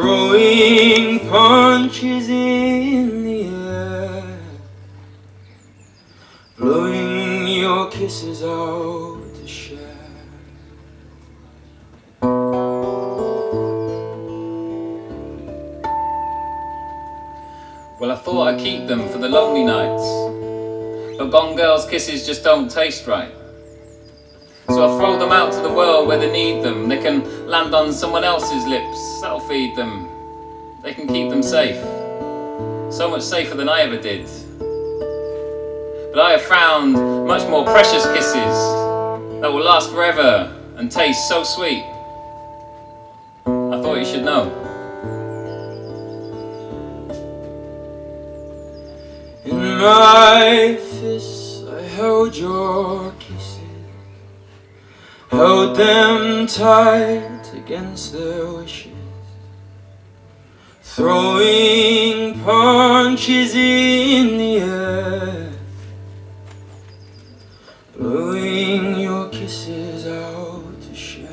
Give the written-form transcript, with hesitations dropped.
Throwing punches in the air, blowing your kisses out to share. Well, I thought I'd keep them for the lonely nights, but gone girls' kisses just don't taste right. So I'll throw them out to the world where they need them. They can land on someone else's lips, that'll feed them. They can keep them safe, so much safer than I ever did. But I have found much more precious kisses that will last forever and taste so sweet. I thought you should know. In my fists I held your kisses, held them tight against their wishes, throwing punches in the air, blowing your kisses out to share.